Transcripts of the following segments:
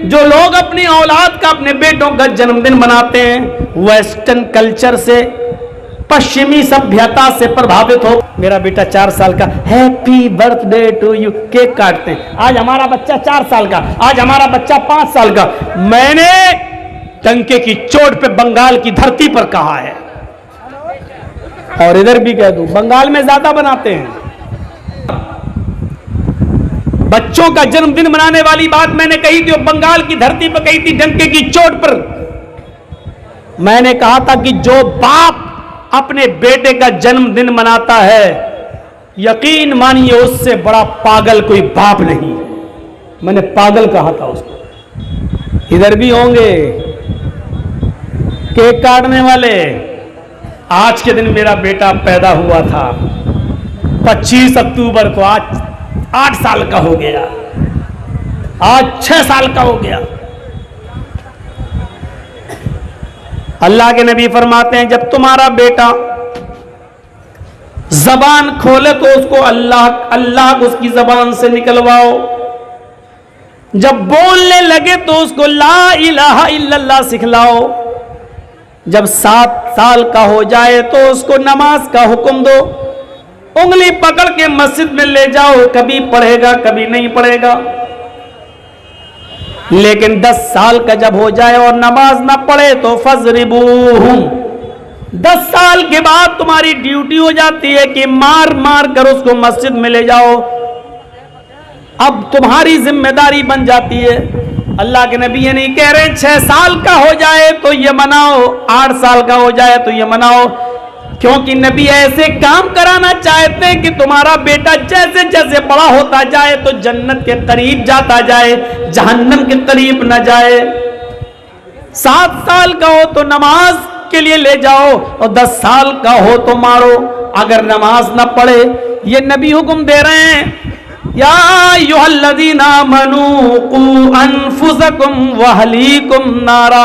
जो लोग अपनी औलाद का, अपने बेटों का जन्मदिन मनाते हैं वेस्टर्न कल्चर से, पश्चिमी सभ्यता से प्रभावित हो, मेरा बेटा 4 साल का, happy birthday to you, cake काटते हैं। आज हमारा बच्चा 4 साल का, आज हमारा बच्चा 5 साल का। मैंने टंके की चोट पे बंगाल की धरती पर कहा है, और इधर भी कह दूं, बंगाल में ज्यादा बनाते हैं। बच्चों का जन्मदिन मनाने वाली बात मैंने कही थी, बंगाल की धरती पर कही थी, डंके की चोट पर। मैंने कहा था कि जो बाप अपने बेटे का जन्मदिन मनाता है, यकीन मानिए उससे बड़ा पागल कोई बाप नहीं है। मैंने पागल कहा था उसको। इधर भी होंगे केक काटने वाले। आज के दिन मेरा बेटा पैदा हुआ था 25 अक्टूबर को, आज 8 साल का हो गया, आज 6 साल का हो गया। अल्लाह के नबी फरमाते हैं, जब तुम्हारा बेटा जबान खोले तो उसको अल्लाह अल्लाह उसकी जबान से निकलवाओ, जब बोलने लगे तो उसको ला इलाहा इल्लल्लाह सिखलाओ, जब 7 साल का हो जाए तो उसको नमाज का हुक्म दो, उंगली पकड़ के मस्जिद में ले जाओ, कभी पढ़ेगा कभी नहीं पढ़ेगा। लेकिन 10 साल का जब हो जाए और नमाज ना पढ़े तो फजरिबूहुम, 10 साल के बाद तुम्हारी ड्यूटी हो जाती है कि मार मार कर उसको मस्जिद में ले जाओ। अब तुम्हारी जिम्मेदारी बन जाती है। अल्लाह के नबी ये नहीं कह रहे 6 साल का हो जाए तो ये मनाओ, 8 साल का हो जाए तो ये मनाओ, क्योंकि नबी ऐसे काम कराना चाहते हैं कि तुम्हारा बेटा जैसे जैसे बड़ा होता जाए तो जन्नत के करीब जाता जाए, जहन्नम के करीब न जाए। 7 साल का हो तो नमाज के लिए ले जाओ, और 10 साल का हो तो मारो अगर नमाज न पढ़े। ये नबी हुक्म दे रहे हैं, या अय्युहल्लज़ीना आमनू कू अनफुसकुम व अहलीकुम नारा,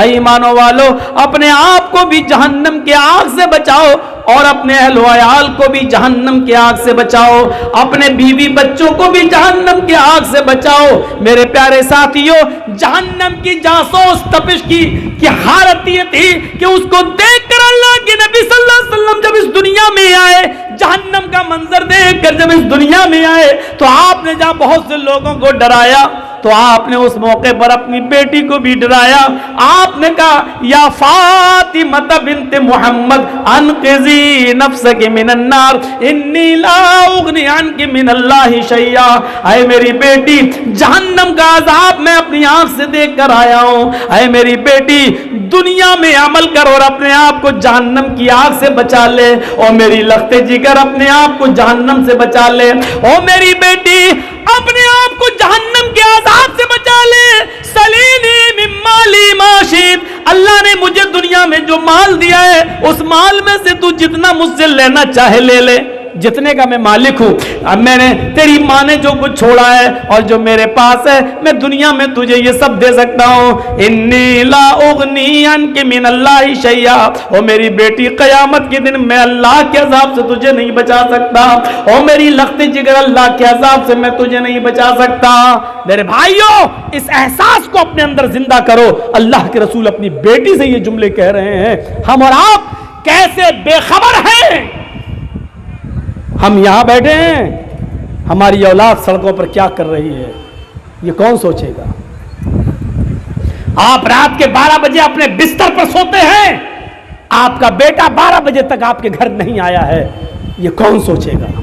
ईमानो वालो अपने आप को भी जहन्नम के आग से बचाओ और अपने अहल व अयाल को भी जहन्नम के आग से बचाओ, अपने बीवी बच्चों को भी जहन्नम के आग से बचाओ। मेरे प्यारे साथियों, जहन्नम की जासूस तपिश की हालत ये थी कि उसको देखकर अल्लाह के नबी सल्लल्लाहु अलैहि वसल्लम जब इस दुनिया में आए, जहन्नम का मंजर देखकर जब इस दुनिया में आए, तो आपने जहां बहुत से लोगों को डराया, तो आपने उस मौके पर अपनी बेटी को भी डराया। आपने कहा, या फातिमा बिन्त मोहम्मद अनक़िज़ी नफ्सकी मिनन नार इन्नी ला उग़नी अन्की मिनल्लाहि शैया, ऐ मेरी बेटी जहन्नम का अज़ाब मैं अपनी आंख से देख कर आया हूं। ऐ मेरी बेटी दुनिया में अमल कर और अपने आप को जहन्नम की आग से बचा ले, और मेरी लख्ते जिगर अपने आप को जहन्नम से बचा ले। ओ मेरी बेटी अपने आप को जहन्नम के आज़ाब से बचा ले। सलीनी मिन माली माशित, अल्लाह ने मुझे दुनिया में जो माल दिया है उस माल में से तू जितना मुझसे लेना चाहे ले ले, जितने का मैं मालिक हूं। अब मैंने तेरी माँ ने जो कुछ छोड़ा है और जो मेरे पास है, मैं दुनिया में तुझे ये सब दे सकता हूं। इन्नी ला उग़नी अन्की मिनल्लाहि शैया, ओ मेरी बेटी क़यामत के दिन मैं अल्लाह के अज़ाब से तुझे नहीं बचा सकता, ओ मेरी लख्ते जिगर अल्लाह के अज़ाब से मैं तुझे नहीं बचा सकता। मेरे भाइयों, इस एहसास को अपने अंदर जिंदा करो। अल्लाह के रसूल अपनी बेटी से ये जुमले कह रहे हैं। हम और आप कैसे बेखबर हैं। हम यहां बैठे हैं, हमारी औलाद सड़कों पर क्या कर रही है ये कौन सोचेगा। आप रात के 12 बजे अपने बिस्तर पर सोते हैं, आपका बेटा 12 बजे तक आपके घर नहीं आया है, ये कौन सोचेगा।